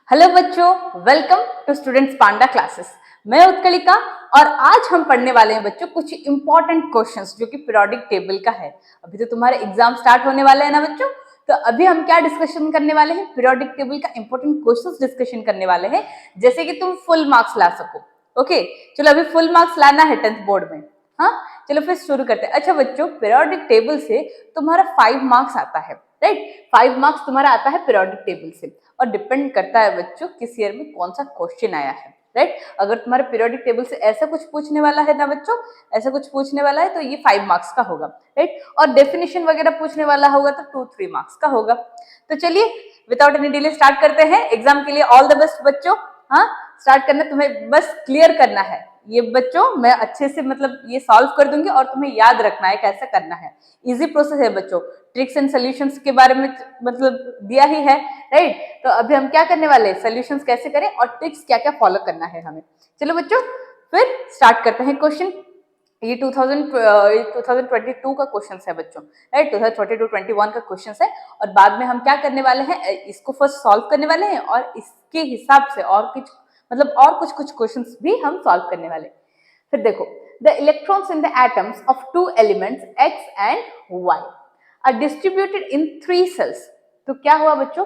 Hello बच्चों, welcome to students Panda classes. मैं उत्कलिका और आज हम पढ़ने वाले हैं बच्चों कुछ इंपॉर्टेंट क्वेश्चंस जो कि पीरियोडिक टेबल का है। अभी तो तुम्हारे एग्जाम स्टार्ट होने वाले हैं ना बच्चों, तो अभी हम क्या डिस्कशन करने वाले हैं, पीरियोडिक टेबल का इंपॉर्टेंट क्वेश्चंस डिस्कशन करने वाले हैं, जैसे कि तुम फुल मार्क्स ला सको। ओके, चलो अभी फुल मार्क्स लाना है 10th बोर्ड में। हाँ, चलो फिर शुरू करते हैं। अच्छा बच्चों, पीरियोडिक टेबल से तुम्हारा 5 मार्क्स आता है, राइट। 5 मार्क्स तुम्हारा आता है पीरियोडिक टेबल से, और डिपेंड करता है बच्चों किस ईयर में कौन सा क्वेश्चन आया है, राइट। अगर तुम्हारे पीरियोडिक टेबल से ऐसा कुछ पूछने वाला है ना बच्चों, ऐसा कुछ पूछने वाला है तो ये 5 मार्क्स का होगा, राइट। और डेफिनेशन वगैरह पूछने वाला होगा तो 2-3 मार्क्स का होगा। तो चलिए विदाउट एनी डिले स्टार्ट करते हैं। एग्जाम के लिए ऑल द बेस्ट बच्चों। हाँ, स्टार्ट करना, तुम्हें बस क्लियर करना है ये बच्चों। मैं अच्छे से ये सॉल्व कर दूंगी और तुम्हें याद रखना है कैसे करना है। इजी प्रोसेस है बच्चों, ट्रिक्स एंड सॉल्यूशंस के बारे में दिया ही है, राइट। तो अभी हम क्या करने वाले हैं, सॉल्यूशंस कैसे करें और ट्रिक्स क्या क्या फॉलो करना है हमें। चलो बच्चों फिर स्टार्ट करते हैं क्वेश्चन। ये 2022 का क्वेश्चन है बच्चों, राइट। 2022-21 का क्वेश्चन है और बाद में हम क्या करने वाले हैं, इसको फर्स्ट सॉल्व करने वाले हैं और इसके हिसाब से और कुछ और कुछ क्वेश्चंस भी हम सॉल्व करने वाले। फिर देखो, the electrons in the atoms of two elements x and y are distributed in 3 shells. तो क्या हुआ बच्चों,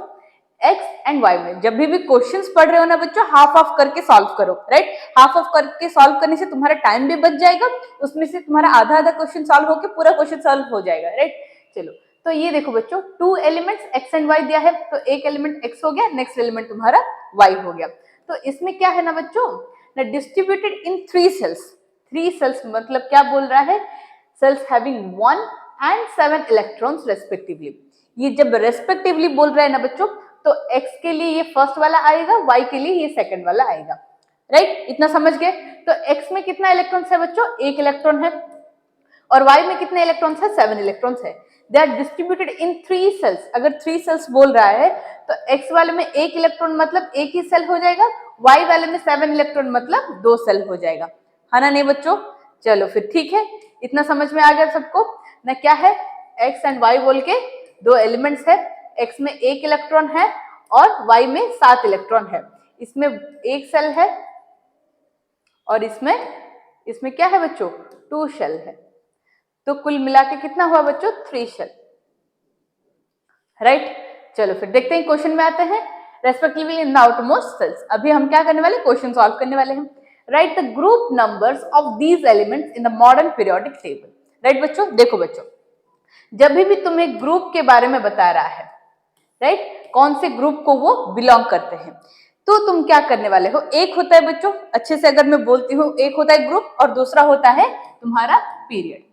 x एंड y में जब भी क्वेश्चंस पढ़ रहे हो ना बच्चों, हाफ ऑफ करके सॉल्व करो, राइट। हाफ ऑफ करके सॉल्व करने से तुम्हारा टाइम भी बच जाएगा, उसमें से तुम्हारा आधा आधा क्वेश्चन सॉल्व होकर पूरा क्वेश्चन सॉल्व हो जाएगा, राइट। चलो, तो ये देखो बच्चों, 2 एलिमेंट्स x एंड y दिया है, तो एक एलिमेंट x हो गया, नेक्स्ट एलिमेंट तुम्हारा y हो गया। तो इसमें क्या है ना बच्चों, डिस्ट्रीब्यूटेड इन 3 सेल्स। 3 सेल्स मतलब क्या बोल रहा है, sales having 1 and 7 electrons respectively. ये जब रेस्पेक्टिवली बोल रहा है ना बच्चों, तो x के लिए ये फर्स्ट वाला आएगा, y के लिए ये सेकंड वाला आएगा, राइट। इतना समझ गए। तो x में कितना इलेक्ट्रॉन्स है बच्चों, 1 इलेक्ट्रॉन है, और y में कितने इलेक्ट्रॉन्स है, 7 इलेक्ट्रॉन्स है। They are distributed in 3 shells. अगर 3 सेल्स बोल रहा है तो x वाले में 1 इलेक्ट्रॉन मतलब एक ही सेल हो जाएगा, y वाले में 7 इलेक्ट्रॉन मतलब 2 सेल हो जाएगा, है ना नहीं बच्चों। चलो फिर ठीक है, इतना समझ में आ गया सबको ना। क्या है, x एंड y बोल के 2 एलिमेंट्स है, x में 1 इलेक्ट्रॉन है और y में 7 इलेक्ट्रॉन है। इसमें एक सेल है और इसमें क्या है बच्चों, 2 शेल है। तो कुल मिला के कितना हुआ बच्चों, 3 शेल, राइट। चलो फिर देखते हैं क्वेश्चन में आते हैं, respectively in the outermost shells. अभी हम क्या करने वाले, क्वेश्चन सॉल्व करने वाले हैं। Right the group numbers of these elements in the modern periodic table. Right बच्चों, देखो बच्चों, जब भी तुम्हें ग्रुप के बारे में बता रहा है, राइट, कौन से ग्रुप को वो बिलोंग करते हैं, तो तुम क्या करने वाले हो, एक होता है बच्चों, अच्छे से अगर मैं बोलती हूँ, एक होता है ग्रुप और दूसरा होता है तुम्हारा पीरियड,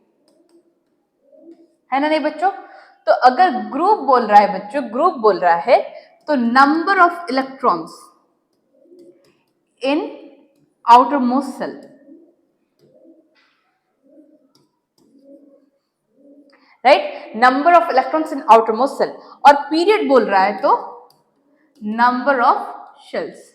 है ना नहीं बच्चों। तो अगर ग्रुप बोल रहा है बच्चों, ग्रुप बोल रहा है तो number of electrons in outer most shell, right, number of electrons in outer most shell. और पीरियड बोल रहा है तो number of shells,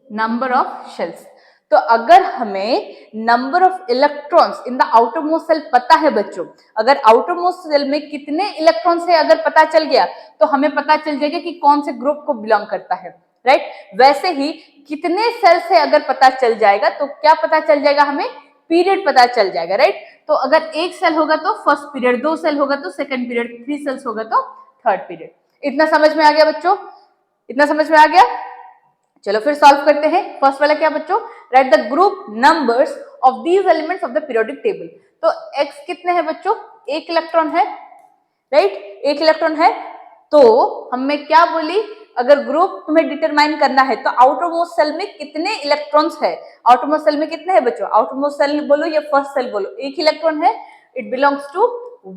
number of shells. तो अगर हमें number of electrons in the outer most shell पता है बच्चों, अगर आउटर मोस्ट सेल में कितने इलेक्ट्रॉन्स है अगर पता चल गया, तो हमें पता चल जाएगा कि कौन से ग्रुप को बिलोंग करता है, राइट। वैसे ही कितने सेल्स है अगर पता चल जाएगा तो क्या पता चल जाएगा, हमें पीरियड पता चल जाएगा, राइट। तो अगर एक सेल होगा तो फर्स्ट पीरियड, 2 सेल होगा तो सेकंड पीरियड, 3 सेल्स होगा तो थर्ड पीरियड। इतना समझ में आ गया बच्चों, इतना समझ में आ गया। चलो फिर सॉल्व करते हैं। फर्स्ट वाला क्या बच्चों, right the group numbers of these elements of the periodic table. तो x कितने हैं बच्चों, 1 इलेक्ट्रॉन है, राइट, 1 इलेक्ट्रॉन है। तो हमें क्या बोली, अगर ग्रुप तुम्हें डिटरमाइन करना है तो आउटर मोस्ट सेल में कितने इलेक्ट्रॉन्स है, आउटर मोस्ट सेल में कितने हैं बच्चों, आउटर मोस्ट सेल बोलो या फर्स्ट सेल बोलो, 1 इलेक्ट्रॉन है, it belongs to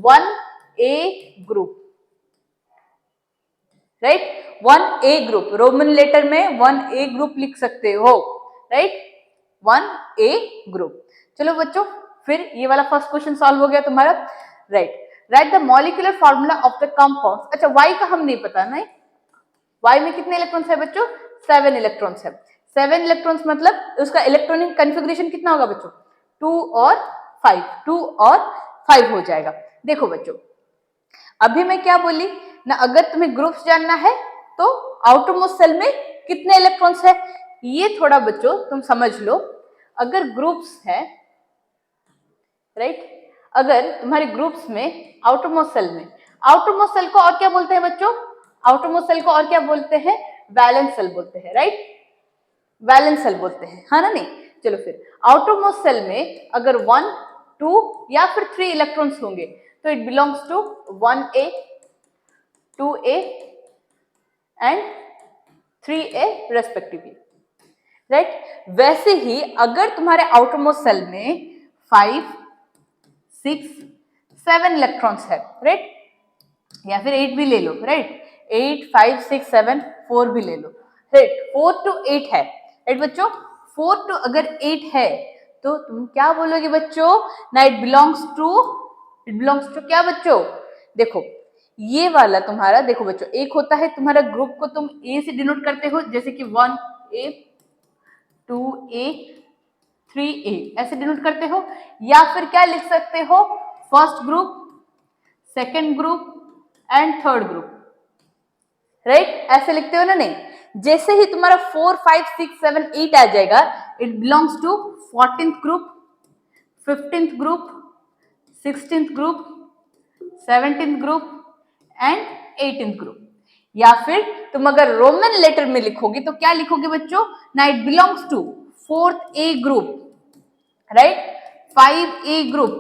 1a group, right. 1a group, Roman letter में 1a ग्रुप लिख सकते हो, राइट, 1a ग्रुप। चलो बच्चों, फिर ये वाला फर्स्ट क्वेश्चन सॉल्व हो गया तुम्हारा, right. Right the molecular formula of the compounds. अच्छा, y का हम नहीं पता, नहीं, y में कितने इलेक्ट्रॉन्स है बच्चों, 7 इलेक्ट्रॉन्स है। 7 इलेक्ट्रॉन्स मतलब उसका इलेक्ट्रॉनिक कन्फिगरेशन कितना होगा बच्चों, 2 और 5, 2 और 5 हो जाएगा। देखो बच्चों, अभी मैं क्या बोली ना, अगर तुम्हें ग्रुप्स जानना है तो आउटर मोस्ट सेल में कितने इलेक्ट्रॉन्स है ये थोड़ा बच्चों तुम समझ लो। अगर ग्रुप्स है, राइट, अगर तुम्हारे ग्रुप्स में आउटरमोस्ट सेल में, आउटरमोस्ट सेल को और क्या बोलते हैं बच्चों, आउटरमोस्ट सेल को और क्या बोलते हैं, वैलेंस सेल बोलते हैं, राइट, वैलेंस सेल बोलते हैं, हाँ ना नहीं। चलो फिर आउटरमोस्ट सेल में अगर 1, 2 या फिर 3 इलेक्ट्रॉन्स होंगे तो it belongs to 1a, 2a and 3a respectively, right. वैसे ही अगर तुम्हारे आउटरमोस्ट सेल में 5, 6, 7 इलेक्ट्रॉन्स है, राइट, या फिर 8 भी ले लो, राइट, 8, 5, 6, 7, 4 भी ले लो, राइट, 4 to 8 है, राइट बच्चों, 4 to अगर 8 है तो तुम क्या बोलोगे बच्चों, ना इट बिलोंग्स टू क्या बच्चों, देखो ये वाला तुम्हारा, देखो बच्चों एक होता है तुम्हारा ग्रुप को तुम ए से डिनोट करते हो, जैसे कि 1a, 2a, 3a ऐसे डिनोट करते हो, या फिर क्या लिख सकते हो, first group, second group and third group, right, ऐसे लिखते हो ना, नहीं। जैसे ही तुम्हारा 4, 5, 6, 7, 8 आ जाएगा, it belongs to 14th group, 15th group, 16th group, 17th group and 18th group. या फिर तुम अगर रोमन लेटर में लिखोगे तो क्या लिखोगे बच्चों, ना it belongs to 4th A group, right, 5A group,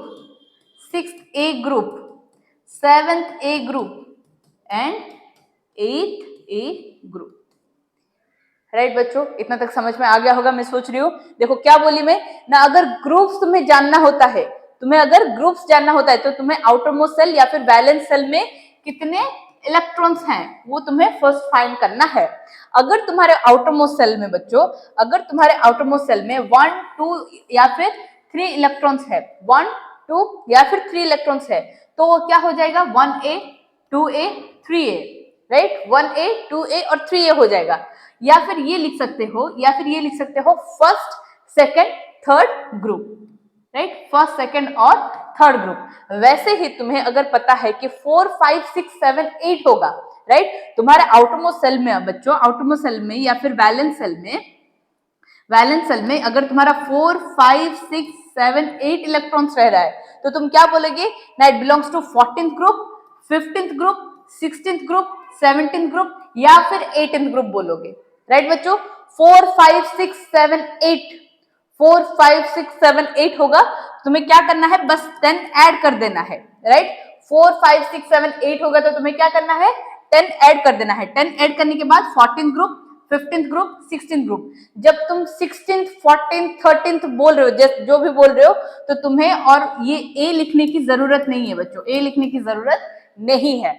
6th A group, 7th A group and 8th A group, right बच्चों, इतना तक समझ में आ गया होगा मैं सोच रही हूँ। देखो क्या बोली मैं ना, अगर ग्रुप्स तुम्हें जानना होता है, तुम्हें अगर ग्रुप्स जानना होता है तो तुम्हें आउटरमोस्ट सेल या फिर वैलेंस सेल में कितने इलेक्ट्रॉन्स हैं वो तुम्हें फर्स्ट फाइंड करना है। अगर तुम्हारे आउटरमोस्ट सेल में बच्चों, अगर तुम्हारे आउटरमोस्ट सेल में 1, 2 या फिर 3 इलेक्ट्रॉन्स है, 1, 2 या फिर 3 इलेक्ट्रॉन्स है, तो वो क्या हो जाएगा, 1a, 2a, 3a, right, 1a, 2a और 3a हो जाएगा। या फिर ये लिख सकते हो, या फिर ये लिख सकते हो first, second, third group, right, first, second और थर्ड ग्रुप। वैसे ही तुम्हें अगर पता है कि 4, 5, 6, 7, 8 होगा, राइट, तुम्हारे आउटरमोस्ट सेल में बच्चों, आउटरमोस्ट सेल में या फिर वैलेंस सेल में अगर तुम्हारा 4, 5, 6, 7, 8 इलेक्ट्रॉन्स रह रहा है तो तुम क्या बोलोगे, ना it belongs to 14th group, 15th group, 16th group, 17th group या फिर 18th ग्रुप बोलोगे, राइट बच्चों। 4, 5, 6, 7, 8, 4, 5, 6, 7, 8 होगा, तुम्हें क्या करना है, बस 10 ऐड कर देना है, राइट, 4, 5, 6, 7, 8 होगा तो तुम्हें क्या करना है, 10 ऐड कर देना है। 10 ऐड करने के बाद 14th group, 15th group, 16th group. जब तुम 16th, 14th, 13th बोल रहे हो, जो भी बोल रहे हो, तो तुम्हें और ये ए लिखने की जरूरत नहीं है बच्चों, ए लिखने की जरूरत नहीं है।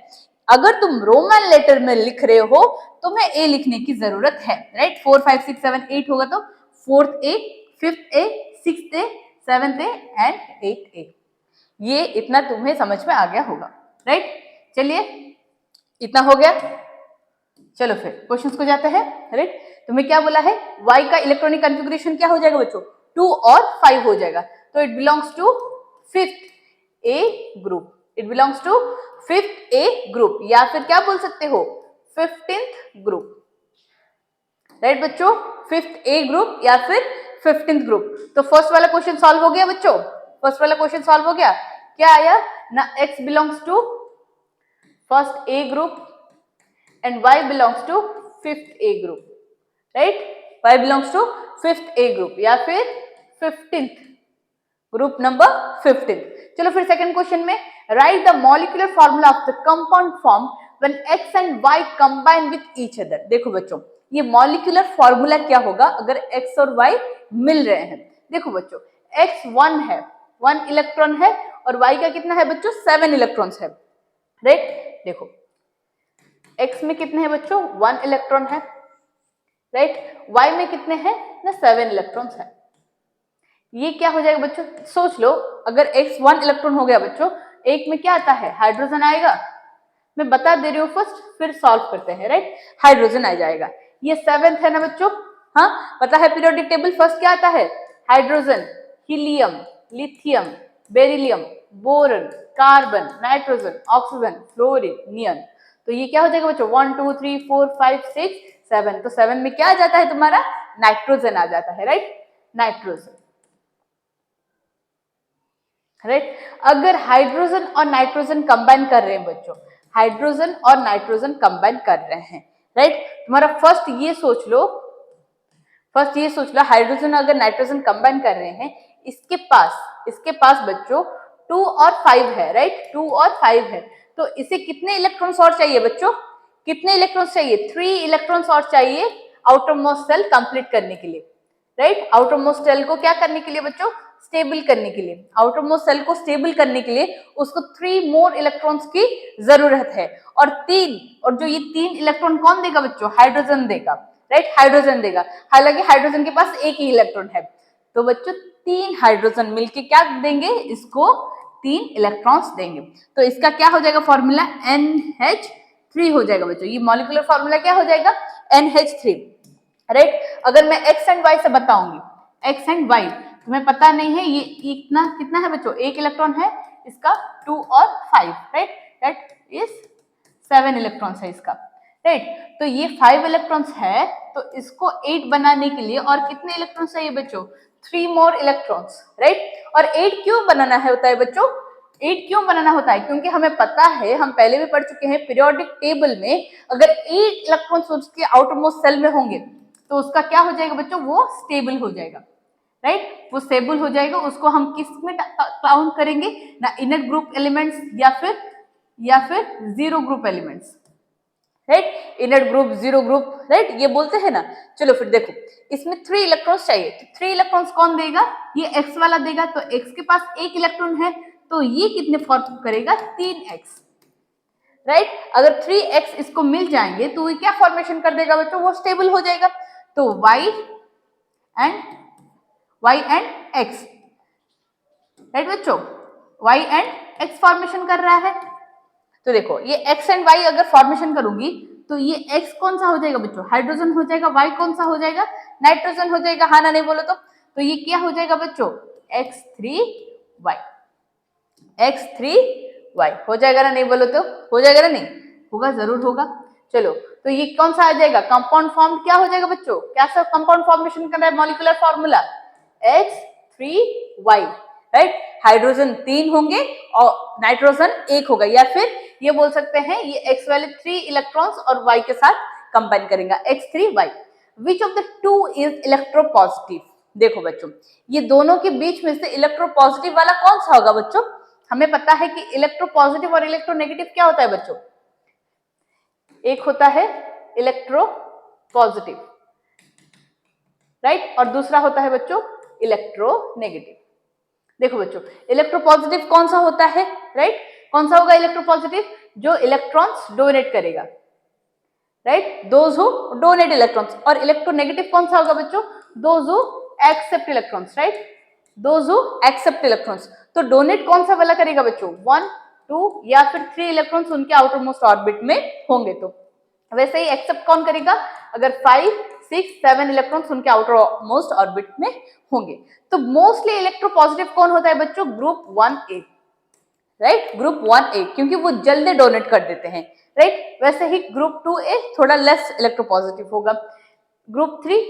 अगर तुम रोमन लेटर में लिख रहे हो तुम्हें ए लिखने की जरूरत है, राइट, 4, 5, 6, 7, 8 होगा तो 4th A, 5th A, 6th A, 7th A and 8th A। ये इतना तुम्हें समझ में आ गया होगा, राइट। चलिए इतना हो गया, चलो फिर क्वेश्चंस को जाते हैं, राइट। तुम्हें क्या बोला है, Y का इलेक्ट्रॉनिक कॉन्फ़िगरेशन क्या हो जाएगा बच्चों, 2 और 5 हो जाएगा, तो it belongs to 5th A group, it belongs to 5th A group, या फिर क्या बोल सकते हो, 15th ग्रुप, राइट बच्चों, 5th A ग्रुप या फिर 15th ग्रुप। तो फर्स्ट वाला क्वेश्चन सॉल्व हो गया बच्चों, फर्स्ट वाला क्वेश्चन सॉल्व हो गया। क्या आया ना, X belongs to first A group and Y belongs to 5th A group, right? Y belongs to 5th A group या फिर 15th group number 15th। चलो फिर सेकंड क्वेश्चन में, write the molecular formula of the compound form when X and Y combine with each other। देखो बच्चों ये molecular formula क्या होगा अगर X और Y मिल रहे हैं। देखो बच्चों X 1 है, 1 इलेक्ट्रॉन है, और Y का कितना है बच्चों, 7 इलेक्ट्रॉन्स है, राइट। देखो X में कितने हैं बच्चों, 1 इलेक्ट्रॉन है, राइट, Y में कितने हैं ना, 7 इलेक्ट्रॉन्स है। ये क्या हो जाएगा बच्चों, सोच लो, अगर X 1 इलेक्ट्रॉन हो गया बच्चों, एक में क्या आता है, हाइड्रोजन आएगा, मैं बता दे रही हूँ फर्स्ट फिर सॉल्व करते हैं, राइट, हाइड्रोजन आ जाएगा। ये 7th है ना बच्चों, हाँ पता है पीरियोडिक टेबल फर्स्ट क्या आता है, hydrogen, helium, lithium, beryllium, boron, carbon, nitrogen, oxygen, fluorine, neon. तो ये क्या हो जाएगा बच्चों, 1, 2, 3, 4, 5, 6, 7, तो 7 में क्या आ जाता है तुम्हारा, नाइट्रोजन आ जाता है, राइट, नाइट्रोजन, राइट। अगर हाइड्रोजन और नाइट्रोजन कंबाइन कर रहे हैं बच्चों, हाइड्रोजन और नाइट्रोजन कंबाइन कर रहे हैं, राइट, तुम्हारा फर्स्ट ये सोच लो, हाइड्रोजन अगर नाइट्रोजन कंबाइन कर रहे हैं, इसके पास बच्चों 2 और 5 है, राइट, 2 और 5 है, तो इसे कितने इलेक्ट्रॉन्स और चाहिए बच्चों, कितने इलेक्ट्रॉन्स चाहिए, 3 इलेक्ट्रॉन्स और चाहिए आउटर मोस्ट शेल कंप्लीट करने के लिए, राइट। आउटर मोस्ट शेल को क्या करने के लिए बच्चों, स्टेबल करने के लिए, आउटर मोस्ट शेल को स्टेबल करने के लिए उसको 3 मोर इलेक्ट्रॉन्स की जरूरत है, और जो ये 3 इलेक्ट्रॉन कौन देगा बच्चों, हाइड्रोजन देगा, राइट, हाइड्रोजन देगा। हालांकि हाइड्रोजन के पास एक ही इलेक्ट्रॉन है, तो बच्चों 3 हाइड्रोजन मिलके क्या देंगे, इसको 3 इलेक्ट्रॉन्स देंगे, तो इसका क्या हो जाएगा फॉर्मूला, NH3 हो जाएगा बच्चों, ये मॉलिक्यूलर फॉर्मूला क्या हो जाएगा, NH3, राइट। अगर मैं x एंड y से बताऊंगी, x एंड y तुम्हें पता नहीं है, ये इतना कितना है बच्चों, एक इलेक्ट्रॉन है इसका, 2 और 5, राइट, दैट इज 7 इलेक्ट्रॉन्स है इसका, राइट। तो ये 5 इलेक्ट्रॉन्स है, तो इसको 8 बनाने के लिए और कितने इलेक्ट्रॉन्स चाहिए बच्चों, 3 मोर इलेक्ट्रॉन्स, राइट। और 8 क्यों बनाना है होता है बच्चों, 8 क्यों बनाना होता है, क्योंकि हमें पता है, हम पहले भी पढ़ चुके हैं पीरियोडिक टेबल में, अगर 8 इलेक्ट्रॉन्स उसके आउटर मोस्ट शेल में होंगे तो उसका क्या हो जाएगा बच्चों, वो स्टेबल हो जाएगा, राइट, वो स्टेबल हो जाएगा। उसको हम किस में काउंट करेंगे, ना इनर ग्रुप एलिमेंट्स या फिर zero group elements, right, inner group, zero group, right, ये बोलते हैं ना। चलो फिर देखो, इसमें 3 इलेक्ट्रॉन्स चाहिए, तो 3 इलेक्ट्रॉन्स कौन देगा, ये x वाला देगा, तो x के पास एक इलेक्ट्रॉन है, तो ये कितने फॉर्म करेगा, 3x, राइट। अगर 3x इसको मिल जाएंगे तो ये क्या फॉर्मेशन कर देगा बच्चों, वो स्टेबल हो जाएगा, तो y एंड x, राइट बच्चों, y एंड x फॉर्मेशन कर रहा है। तो देखो ये x एंड y अगर फॉर्मेशन करूंगी तो ये x कौन सा हो जाएगा बच्चों, हाइड्रोजन हो जाएगा, y कौन सा हो जाएगा, नाइट्रोजन हो जाएगा, हाँ ना नहीं बोलो तो ये क्या हो जाएगा बच्चों, x3y, x3y हो जाएगा ना, नहीं बोलो तो हो जाएगा ना, नहीं होगा, जरूर होगा। चलो तो ये कौन सा आ जाएगा, कंपाउंड फॉर्म क्या हो जाएगा बच्चों, क्या सब कंपाउंड फॉर्मेशन कर रहा है, molecular formula H3Y, right. Hydrogen 3 होंगे और नाइट्रोजन 1 होगा, या फिर ये बोल सकते हैं ये x वाले 3 इलेक्ट्रॉन्स और y के साथ कंबाइन करेंगे, X3Y। Which of the two is electropositive, देखो बच्चों ये दोनों के बीच में से इलेक्ट्रोपॉजिटिव वाला कौन सा होगा बच्चों, हमें पता है कि इलेक्ट्रोपॉजिटिव और इलेक्ट्रोनेगेटिव क्या होता है बच्चों, एक होता है इलेक्ट्रोपॉजिटिव, राइट, और दूसरा होता है बच्चों इलेक्ट्रोनेगेटिव। देखो बच्चों इलेक्ट्रोपॉजिटिव कौन सा होता है, राइट, कौन सा होगा इलेक्ट्रोपॉजिटिव, जो इलेक्ट्रॉन्स डोनेट करेगा, right, those who donate electrons. और इलेक्ट्रोनेगेटिव कौन सा होगा बच्चों, those who accept electrons, right, those who accept electrons. तो डोनेट कौन सा वाला करेगा बच्चों, 1, 2 या फिर 3 इलेक्ट्रॉन्स उनके आउटर मोस्ट ऑर्बिट में होंगे, तो वैसे ही एक्सेप्ट कौन करेगा, अगर 5, 6, 7 इलेक्ट्रॉन्स उनके आउटर मोस्ट ऑर्बिट में होंगे। तो मोस्टली इलेक्ट्रोपॉजिटिव कौन होता है बच्चों, group 1A, right, group 1A, क्योंकि वो जल्दी डोनेट कर देते हैं, राइट। वैसे ही ग्रुप 2A थोड़ा लेस इलेक्ट्रोपॉजिटिव होगा, ग्रुप 3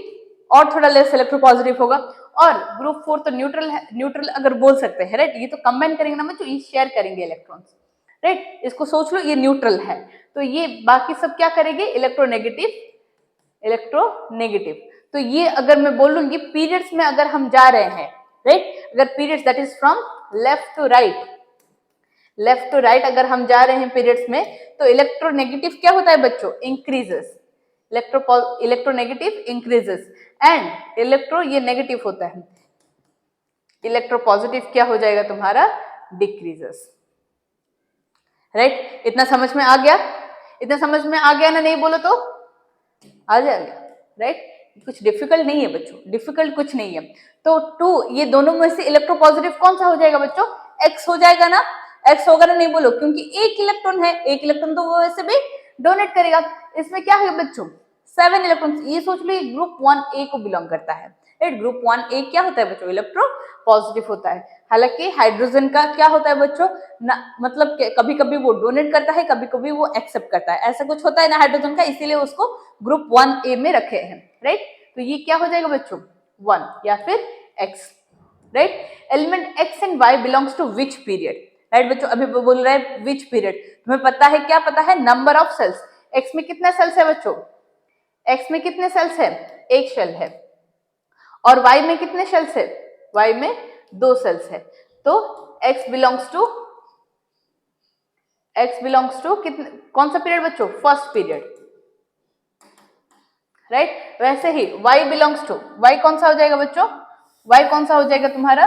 और थोड़ा लेस इलेक्ट्रोपॉजिटिव होगा, और ग्रुप 4 तो न्यूट्रल अगर बोल सकते हैं, राइट, ये तो कंबाइन करेंगे ना बच्चों, ये शेयर करेंगे इलेक्ट्रॉन्स, राइट, इसको सोच लो ये न्यूट्रल है, तो ये बाकी सब क्या करेंगे, इलेक्ट्रोनेगेटिव। तो ये अगर मैं बोलूंगी पीरियड्स में अगर हम जा रहे हैं, राइट, अगर periods that is from left to right अगर हम जा रहे हैं पीरियड्स में, तो इलेक्ट्रोनेगेटिव क्या होता है बच्चों, increases, electronegative increases, and electro ये नेगेटिव होता है, इलेक्ट्रोपॉजिटिव क्या हो जाएगा तुम्हारा, डिक्रीजेस, राइट। इतना समझ में आ गया, ना, नहीं बोलो तो आ जाएगा, राइट, कुछ डिफिकल्ट नहीं है बच्चों, डिफिकल्ट कुछ नहीं है। तो 2 ये दोनों में से इलेक्ट्रोपॉजिटिव कौन सा हो जाएगा बच्चों, x हो जाएगा ना, x होगा ना, नहीं बोलो, क्योंकि एक इलेक्ट्रॉन है, एक इलेक्ट्रॉन तो वो वैसे भी डोनेट करेगा। इसमें क्या है बच्चों, 7 इलेक्ट्रॉन्स, ये सोच लो ग्रुप 1A को बिलोंग करता है, राइट। ग्रुप 1A क्या होता है बच्चों, इलेक्ट्रो पॉजिटिव होता है। हालांकि हाइड्रोजन का क्या होता है बच्चों मतलब कभी कभी वो डोनेट करता है, कभी कभी वो एक्सेप्ट करता है, ऐसा कुछ होता है ना हाइड्रोजन का, इसीलिए उसको ग्रुप 1A में रखे हैं, राइट। तो ये क्या हो जाएगा बच्चों 1 या फिर X, right. Element X and Y belongs to which period, right बच्चों। अभी बोल रहा है विच पीरियड, तुम्हें पता है क्या पता है, नंबर ऑफ सेल्स। X में कितने सेल्स है बच्चों, X में कितने सेल्स है, एक सेल है। और Y में कितने सेल्स है, Y में 2 सेल्स है। तो X बिलोंग्स टू कितने, कौन सा पीरियड बच्चों, फर्स्ट पीरियड, राइट। वैसे ही Y बिलोंग्स टू, Y कौन सा हो जाएगा बच्चों, Y कौन सा हो जाएगा तुम्हारा,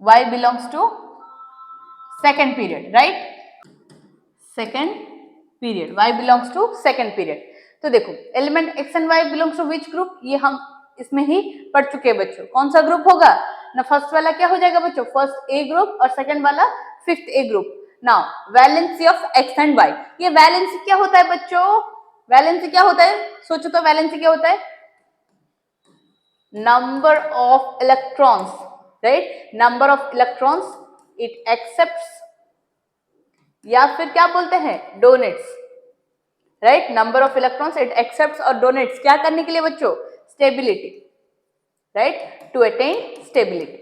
Y belongs to second period, right. Second period, Y belongs to second period. तो देखो element X and Y belongs to which group, ये हम इसमें ही पढ़ चुके हैं बच्चों। कौन सा ग्रुप होगा ना, फर्स्ट वाला क्या हो जाएगा बच्चों, फर्स्ट A ग्रुप, और सेकंड वाला fifth A group. Now valency of X and Y, ये वैलेंसी क्या होता है बच्चों, वैलेंसी क्या होता है, सोचो तो वैलेंसी क्या होता है, number of electrons, right, number of electrons it accepts, या फिर क्या बोलते हैं, donates, right. Number of electrons it accepts और डोनेट्स, क्या करने के लिए बच्चों, stability, right, to attain stability.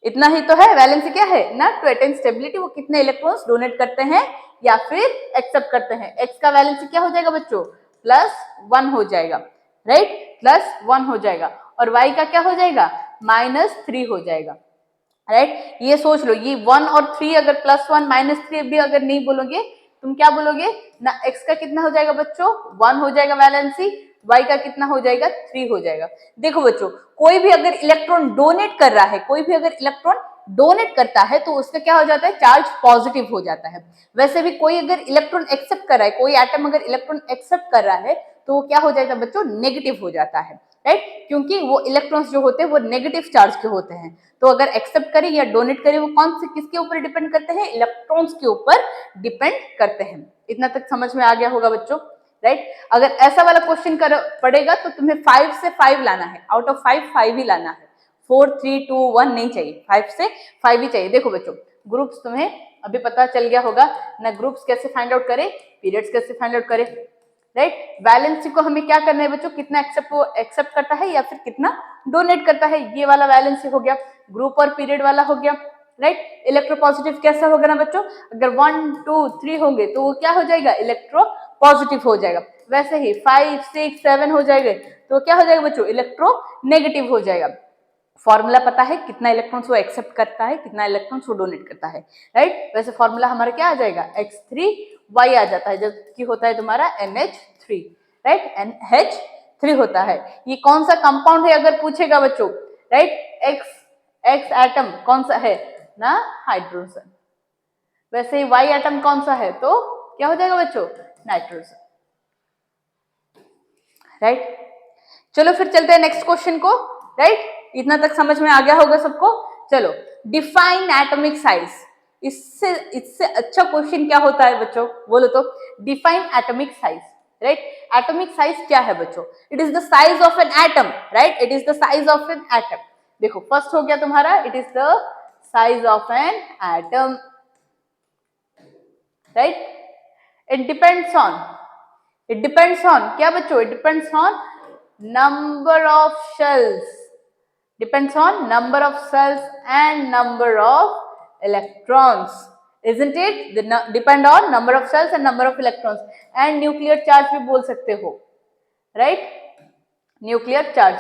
इतना ही तो है, वैलेंसी क्या है ना, टू अटेन स्टेबिलिटी, वो कितने इलेक्ट्रॉन्स डोनेट करते हैं या फिर एक्सेप्ट करते हैं। एक्स का वैलेंसी क्या हो जाएगा बच्चों, +1 हो जाएगा, राइट, +1 हो जाएगा। और वाई का क्या हो जाएगा, -3 हो जाएगा, राइट। ये सोच लो, ये 1 और 3 अगर +1 -3 भी अगर नहीं बोलोगे, तुम क्या बोलोगे ना, एक्स का कितना हो जाएगा बच्चों, 1 हो जाएगा वैलेंसी, वाई का कितना हो जाएगा, 3 हो जाएगा। देखो बच्चों, कोई भी अगर इलेक्ट्रॉन डोनेट कर रहा है, कोई भी अगर इलेक्ट्रॉन डोनेट करता है तो उसका क्या हो जाता है, चार्ज पॉजिटिव हो जाता है। वैसे भी कोई अगर इलेक्ट्रॉन एक्सेप्ट कर रहा है, कोई एटम अगर इलेक्ट्रॉन एक्सेप्ट कर रहा है तो वो क्या हो जाएगा बच्चों, नेगेटिव हो जाता है, राइट, क्योंकि वो इलेक्ट्रॉन्स जो होते हैं वो नेगेटिव चार्ज के होते हैं। तो अगर एक्सेप्ट करे या डोनेट करे, वो कौन से किसके ऊपर डिपेंड करते हैं, इलेक्ट्रॉन्स के ऊपर डिपेंड करते हैं। इतना तक समझ में आ गया होगा बच्चों, राइट। अगर ऐसा वाला क्वेश्चन पड़ेगा तो तुम्हें 5 से 5 लाना है, आउट ऑफ 5 ही लाना है, 4 3 2 1 नहीं चाहिए, 5 से 5 ही चाहिए। देखो बच्चों, ग्रुप्स तुम्हें अभी पता चल गया होगा ना, ग्रुप्स कैसे फाइंड आउट करें, पीरियड्स कैसे फाइंड आउट करें, राइट। वैलेंसी को हमें क्या करना है बच्चों, कितना एक्सेप्ट करता है या फिर कितना डोनेट करता है, ये वाला वैलेंसी हो गया। ग्रुप और पीरियड वाला हो गया, राइट। इलेक्ट्रोपॉजिटिव कैसा होगा ना बच्चों, अगर 1 2 3 होंगे तो वो क्या हो जाएगा, इलेक्ट्रोपॉजिटिव हो जाएगा। वैसे ही 5 6 7 हो जाएंगे तो क्या हो जाएगा बच्चों, इलेक्ट्रोनेगेटिव हो जाएगा। फॉर्मूला पता है, कितना इलेक्ट्रॉन्स वो एक्सेप्ट करता है, कितना इलेक्ट्रॉन्स वो डोनेट करता है, राइट। वैसे फॉर्मूला हमारा क्या आ जाएगा, X3Y आ जाता है, जबकि होता है तुम्हारा NH3, राइट, NH3 होता है। ये कौन सा कंपाउंड है अगर पूछेगा बच्चों, राइट, X एटम कौन सा है ना, हाइड्रोजन। वैसे ही Y एटम कौन सा है, तो क्या हो जाएगा बच्चों, नाइट्रोजन, राइट। चलो फिर चलते हैं नेक्स्ट क्वेश्चन को, राइट। इतना तक समझ में आ गया होगा सबको। चलो, डिफाइन एटॉमिक साइज, इससे अच्छा क्वेश्चन क्या होता है बच्चों, बोलो तो, define atomic size, right. Atomic size क्या है बच्चों, it is the size of an atom, right, it is the size of an atom. देखो फर्स्ट हो गया तुम्हारा, it is the size of an atom, right. It depends on क्या बच्चों, it depends on number of shells, depends on number of cells and number of electrons, isn't it, depend on number of cells and number of electrons and nuclear charge भी बोल सकते हो, right, nuclear charge,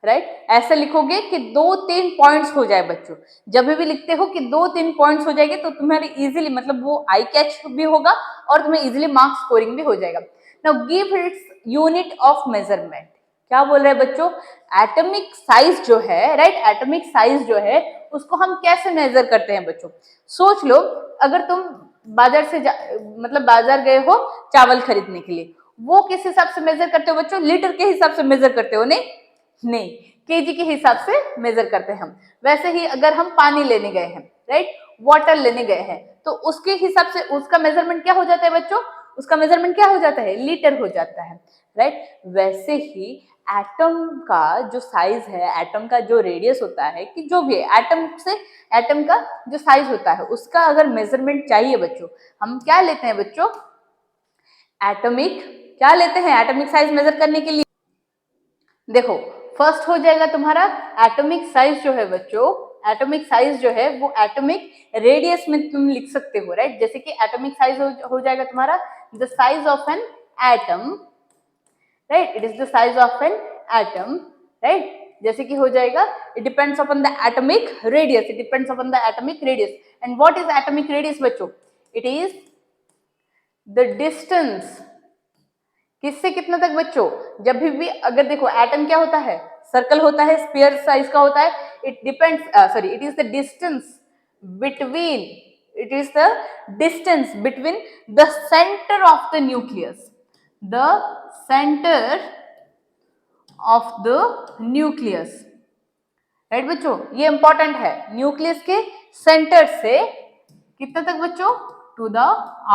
right. ऐसे लिखोगे कि 2-3 points हो जाए बच्चों, जब भी लिखते हो कि 2-3 पॉइंट्स हो जाएंगे तो तुम्हारे इजीली, मतलब वो आई कैच भी होगा और तुम्हें इजीली मार्क्स स्कोरिंग भी हो जाएगा। Now give its unit of measurement, क्या बोल रहे हैं बच्चों, एटॉमिक साइज जो है, राइट, एटॉमिक साइज जो है उसको हम कैसे मेजर करते हैं बच्चों। सोच लो, अगर तुम बाजार से मतलब बाजार गए हो चावल खरीदने के लिए, वो किस हिसाब से मेजर करते हो बच्चों, लीटर के हिसाब से मेजर करते हो, नहीं, केजी के हिसाब से मेजर करते हैं हम। वैसे ही अगर हम पानी लेने गए हैं, राइट, वाटर लेने गए हैं, तो उसके हिसाब से उसका मेजरमेंट क्या हो जाता है बच्चों, उसका मेजरमेंट क्या हो जाता है, लीटर हो जाता है, राइट। वैसे ही एटम का जो साइज है, एटम का जो रेडियस होता है, कि जो भी है एटम से, एटम का जो साइज होता है उसका अगर मेजरमेंट चाहिए बच्चों, हम क्या लेते हैं बच्चों, एटॉमिक, क्या लेते हैं एटॉमिक साइज मेजर करने के लिए। देखो फर्स्ट हो जाएगा तुम्हारा एटॉमिक साइज जो है बच्चों, एटॉमिक साइज जो है वो एटॉमिक रेडियस में तुम लिख सकते हो, राइट। जैसे कि एटॉमिक साइज हो जाएगा तुम्हारा the size of an atom, right, it is the size of an atom, right. जैसे कि हो जाएगा it depends upon the atomic radius, it depends upon the atomic radius. And what is atomic radius बच्चों, it is the distance, किससे कितना तक बच्चों, जब भी अगर देखो एटम क्या होता है, सर्कल होता है, स्फीयर साइज का होता है, it depends sorry it is the distance between, it is the distance between the centre of the nucleus, the centre of the nucleus, right बच्चों, ये इंपॉर्टेंट है, न्यूक्लियस के सेंटर से कितना तक बच्चों, to the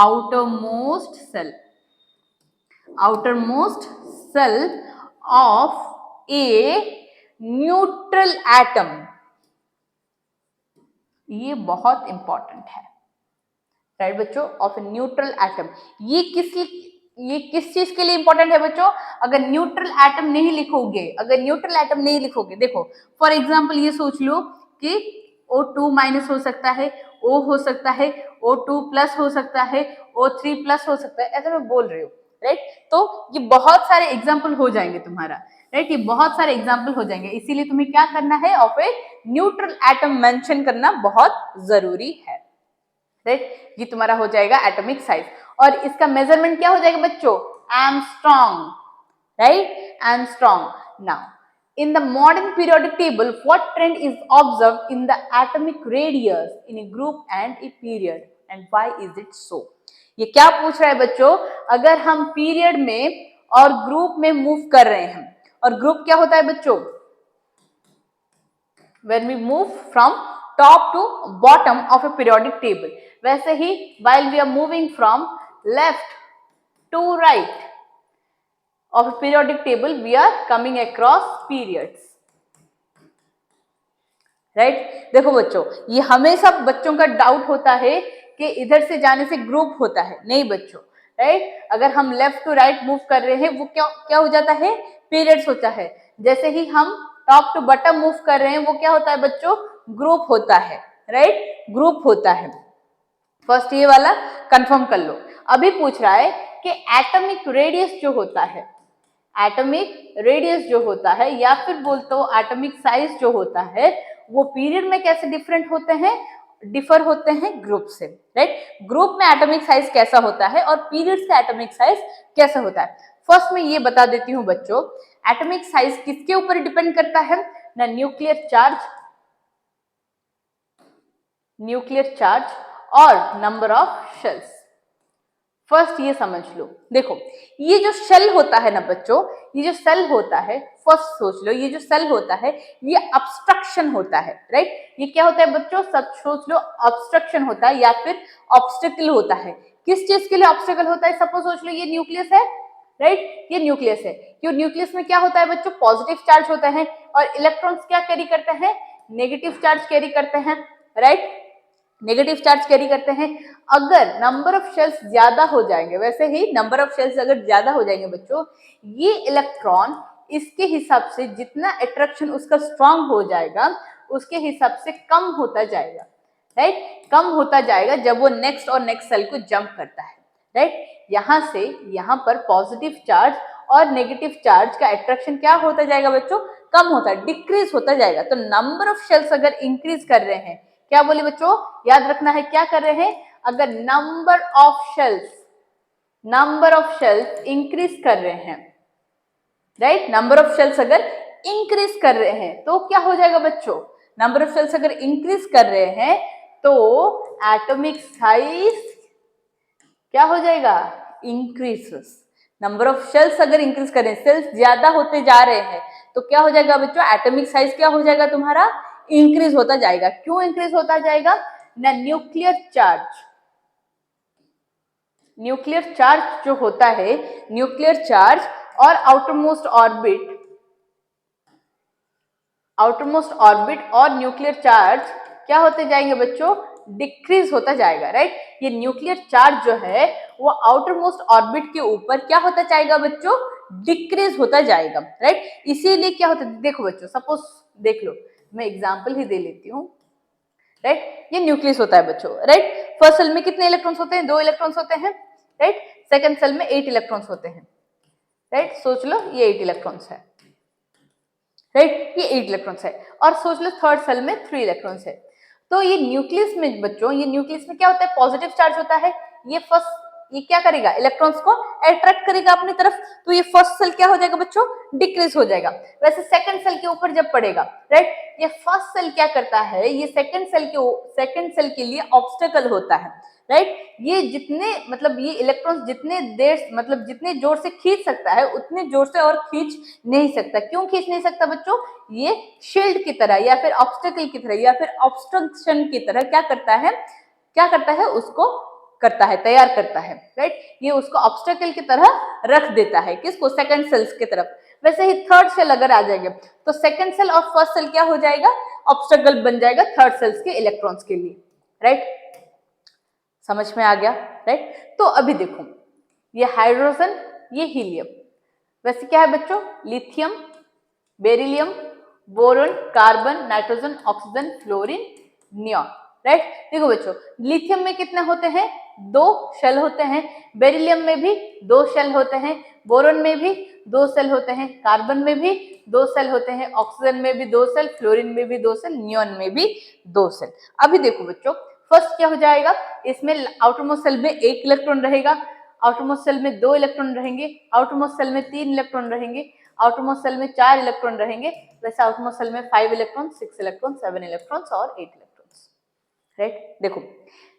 outer most shell, outermost cell of a neutral atom, ये बहुत इंपॉर्टेंट है, राइट बच्चों, ऑफ ए न्यूट्रल एटम। ये किस चीज के लिए इंपॉर्टेंट है बच्चों, अगर न्यूट्रल एटम नहीं लिखोगे, अगर न्यूट्रल एटम नहीं लिखोगे, देखो फॉर एग्जांपल ये सोच लो कि O2 माइनस हो सकता है, O हो सकता है, O2 प्लस हो सकता है, O3 प्लस हो सकता है, ऐसा मैं बोल रही हूँ, राइट। तो ये बहुत सारे एग्जाम्पल हो जाएंगे तुम्हारा, राइट, ये बहुत सारे एग्जाम्पल हो जाएंगे, इसीलिए तुम्हें क्या करना है, of a neutral atom mention करना बहुत जरूरी है, राइट। ये तुम्हारा हो जाएगा एटॉमिक साइज, और इसका मेजरमेंट क्या हो जाएगा बच्चों, angstrom, right, angstrom. Now in the modern periodic table what trend is observed in the atomic radius in a group and a period and why is it so, ये क्या पूछ रहा है बच्चों, अगर हम पीरियड में और ग्रुप में मूव कर रहे हैं, और ग्रुप क्या होता है बच्चों, when we move from top to bottom of a periodic table, वैसे ही while we are moving from left to right of a periodic table we are coming across periods, right. देखो बच्चों ये हमेशा बच्चों का डाउट होता है कि इधर से जाने से ग्रुप होता है, नहीं बच्चों, राइट, अगर हम लेफ्ट टू राइट मूव कर रहे हैं वो क्या क्या हो जाता है, पीरियड्स होता है। जैसे ही हम टॉप टू बॉटम मूव कर रहे हैं वो क्या होता है बच्चों, ग्रुप होता है, राइट, ग्रुप होता है। फर्स्ट ये वाला कंफर्म कर लो। अभी पूछ रहा है कि एटॉमिक रेडियस जो होता है, एटॉमिक रेडियस जो होता है या फिर बोलते हो एटॉमिक साइज जो होता है वो पीरियड में कैसे डिफरेंट होते हैं, डिफर होते हैं ग्रुप से, राइट। ग्रुप में एटॉमिक साइज कैसा होता है और पीरियड से एटॉमिक साइज कैसा होता है। फर्स्ट में ये बता देती हूँ बच्चों, एटॉमिक साइज किसके ऊपर डिपेंड करता है ना, न्यूक्लियर चार्ज और नंबर ऑफ शेल्स। फर्स्ट ये समझ लो, देखो ये जो सेल होता है ना बच्चों, ये जो सेल होता है, फर्स्ट सोच लो ये जो सेल होता है ये ऑब्स्ट्रक्शन होता है, राइट। ये क्या होता है बच्चों, सब सोच लो, ऑब्स्ट्रक्शन होता है या फिर ऑब्स्टेकल होता है। किस चीज के लिए ऑब्स्टेकल होता है, सपोज सोच लो ये न्यूक्लियस है, राइट, ये न्यूक्लियस है, क्यों न्यूक्लियस में क्या होता है बच्चों, पॉजिटिव चार्ज होता है और इलेक्ट्रॉन्स क्या कैरी करते हैं, नेगेटिव चार्ज कैरी करते हैं, राइट, नेगेटिव चार्ज कैरी करते हैं। अगर नंबर ऑफ शेल्स ज्यादा हो जाएंगे, वैसे ही नंबर ऑफ शेल्स अगर ज्यादा हो जाएंगे बच्चों, ये इलेक्ट्रॉन इसके हिसाब से जितना अट्रैक्शन उसका स्ट्रांग हो जाएगा उसके हिसाब से कम होता जाएगा, राइट, कम होता जाएगा जब वो नेक्स्ट और नेक्स्ट सेल को जंप करता है, राइट। यहां से यहां पर पॉजिटिव चार्ज और नेगेटिव चार्ज का अट्रैक्शन क्या होता जाएगा बच्चों, कम होता है, डिक्रीज होता जाएगा। तो नंबर ऑफ शेल्स अगर इंक्रीज कर रहे हैं, क्या बोले बच्चों, याद रखना है क्या कर रहे हैं, अगर नंबर ऑफ शेल्स इंक्रीज कर रहे हैं, राइट, नंबर ऑफ शेल्स अगर इंक्रीज कर रहे हैं तो क्या हो जाएगा बच्चों, नंबर ऑफ शेल्स अगर इंक्रीज कर रहे हैं तो एटॉमिक साइज क्या हो जाएगा, इंक्रीजेस। नंबर ऑफ शेल्स अगर इंक्रीज कर रहे हैं, सेल्स ज्यादा होते जा रहे हैं तो क्या हो जाएगा बच्चों, एटॉमिक साइज क्या हो जाएगा तुम्हारा, इंक्रीज होता जाएगा। क्यों इंक्रीज होता जाएगा ना, न्यूक्लियर चार्ज न्यूक्लियर चार्ज जो होता है, न्यूक्लियर चार्ज और आउटरमोस्ट ऑर्बिट और न्यूक्लियर चार्ज क्या होते जाएंगे बच्चों, डिक्रीज होता जाएगा, राइट। ये न्यूक्लियर चार्ज जो है वो आउटरमोस्ट ऑर्बिट के ऊपर क्या होता जाएगा बच्चों, डिक्रीज होता जाएगा, राइट। इसीलिए क्या होता है, देखो बच्चों, सपोज देख लो, मैं एग्जांपल ही दे लेती हूँ, राइट। ये न्यूक्लियस होता है बच्चों, राइट। फर्स्ट सेल में कितने इलेक्ट्रॉन्स होते हैं, 2 इलेक्ट्रॉन्स होते हैं, राइट। सेकंड सेल में 8 इलेक्ट्रॉन्स होते हैं, राइट। सोच लो ये 8 इलेक्ट्रॉन्स है, राइट, ये 8 इलेक्ट्रॉन्स है। और सोच लो थर्ड सेल में 3 इलेक्ट्रॉन्स है। तो ये न्यूक्लियस में बच्चों, ये न्यूक्लियस में क्या होता है, पॉजिटिव चार्ज होता है। ये क्या करेगा, इलेक्ट्रॉन्स को अट्रैक्ट करेगा अपनी तरफ, तो ये फर्स्ट सेल क्या हो जाएगा बच्चों, डिक्रीज हो जाएगा। वैसे सेकंड सेल के ऊपर जब पड़ेगा, राइट, ये फर्स्ट सेल क्या करता है, ये सेकंड सेल के लिए ऑब्स्टेकल होता है, राइट। ये जितने मतलब ये इलेक्ट्रॉन्स जितने देर मतलब जितने जोर से खींच सकता है उतने जोर से और खींच नहीं सकता। क्यों खींच नहीं सकता बच्चों, ये शील्ड की तरह या फिर ऑब्स्टेकल की तरह या फिर ऑब्स्ट्रक्शन की तरह क्या करता है उसको तैयार करता है, राइट। ये उसको ऑब्स्टेकल की तरह रख देता है, किसको, सेकंड सेल्स की तरफ। वैसे ही थर्ड सेल अगर आ जाएगा तो सेकंड सेल और फर्स्ट सेल क्या हो जाएगा, ऑब्स्टेकल बन जाएगा थर्ड सेल्स के इलेक्ट्रॉन्स के लिए, राइट। समझ में आ गया, राइट। तो अभी देखो, ये हाइड्रोजन, ये हीलियम, वैसे क्या है बच्चों, lithium, beryllium, boron, carbon, nitrogen, oxygen, fluorine, neon, right. देखो बच्चों, लिथियम में कितने होते हैं, 2 शेल होते हैं, बेरिलियम में भी 2 शेल होते हैं, बोरॉन में भी 2 शेल होते हैं, कार्बन में भी 2 शेल होते हैं, ऑक्सीजन में भी 2 शेल, फ्लोरीन में भी 2 शेल, नियॉन में भी 2 शेल। अभी देखो बच्चों, फर्स्ट क्या हो जाएगा, इसमें आउटरमोस्ट सेल में 1 इलेक्ट्रॉन रहेगा, आउटरमोस्ट सेल में 2 इलेक्ट्रॉन रहेंगे, आउटरमोस्ट सेल में 3 इलेक्ट्रॉन रहेंगे, आउटरमोस्ट सेल में 4 इलेक्ट्रॉन रहेंगे, वैसे आउटरमोस्ट सेल में 5 इलेक्ट्रॉन, 6 इलेक्ट्रॉन, 7 इलेक्ट्रॉन्स और 8 इलेक्ट्रॉन्स, राइट। देखो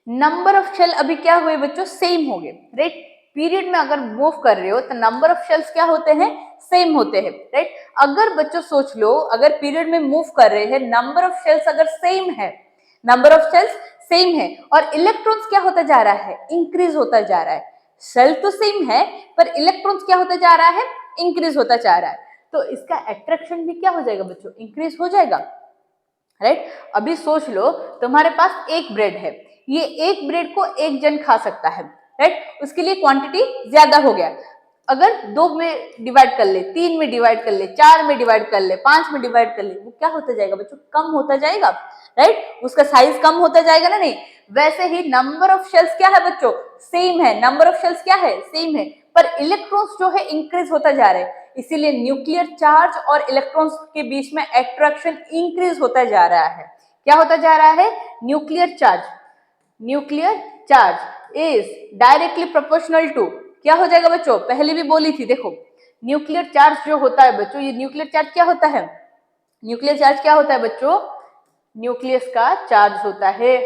नंबर ऑफ शेल अभी क्या हुए बच्चों, सेम हो गए, राइट। पीरियड में अगर मूव कर रहे हो तो नंबर ऑफ शेल्स क्या होते हैं, सेम होते हैं, राइट। अगर बच्चों सोच लो, अगर पीरियड में मूव कर रहे हैं, नंबर ऑफ शेल्स अगर सेम है, नंबर ऑफ शेल्स सेम है और इलेक्ट्रॉन्स क्या होता जा रहा है, इंक्रीज होता जा रहा है। सेल तो सेम है पर इलेक्ट्रॉन्स क्या होता जा रहा है, इंक्रीज होता जा रहा है, तो इसका अट्रैक्शन भी क्या हो जाएगा बच्चों, इंक्रीज हो जाएगा, राइट। अभी सोच लो, तुम्हारे पास एक ब्रेड है, ये एक ब्रेड को एक जन खा सकता है, राइट। उसके लिए क्वांटिटी ज्यादा हो गया। अगर 2 में डिवाइड कर ले, 3 में डिवाइड कर ले, 4 में डिवाइड कर ले, 5 में डिवाइड कर ले, वो क्या होता जाएगा बच्चों, कम होता जाएगा, राइट। उसका साइज कम होता जाएगा ना, नहीं। वैसे ही नंबर ऑफ शेल्स क्या है बच्चों, सेम है, नंबर ऑफ शेल्स क्या है, सेम है, पर इलेक्ट्रॉन्स जो है इंक्रीज होता जा रहा है। इसीलिए न्यूक्लियर चार्ज और इलेक्ट्रॉन्स के बीच में अट्रैक्शन इंक्रीज होता जा रहा है। क्या होता जा रहा है, nuclear charge is directly proportional to, क्या हो जाएगा बच्चों, पहले भी बोली थी, देखो न्यूक्लियर चार्ज जो होता है बच्चों, ये न्यूक्लियर चार्ज क्या होता है, न्यूक्लियर चार्ज क्या होता है बच्चों, न्यूक्लियस का चार्ज होता है,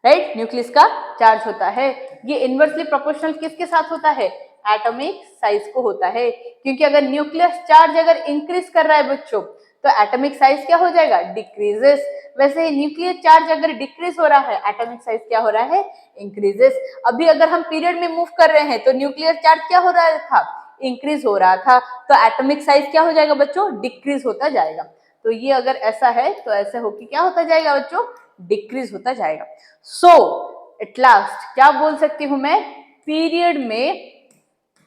राइट। न्यूक्लियस का चार्ज होता है, ये इनवर्सली प्रोपोर्शनल किसके साथ होता है, एटॉमिक साइज को होता है। क्योंकि अगर न्यूक्लियस चार्ज अगर इंक्रीज कर रहा है बच्चों तो एटॉमिक साइज क्या हो जाएगा, डिक्रीजेस। वैसे न्यूक्लियर चार्ज अगर डिक्रीज हो रहा है, एटॉमिक साइज क्या हो रहा है, इंक्रीजेस। अभी अगर हम पीरियड में मूव कर रहे हैं तो न्यूक्लियर चार्ज क्या हो रहा था, इंक्रीज हो रहा था, तो एटॉमिक साइज क्या हो जाएगा बच्चों, डिक्रीज होता जाएगा। तो ये अगर ऐसा है तो ऐसे होके क्या होता जाएगा बच्चों, डिक्रीज होता जाएगा। सो एट लास्ट क्या बोल सकती हूं मैं, पीरियड में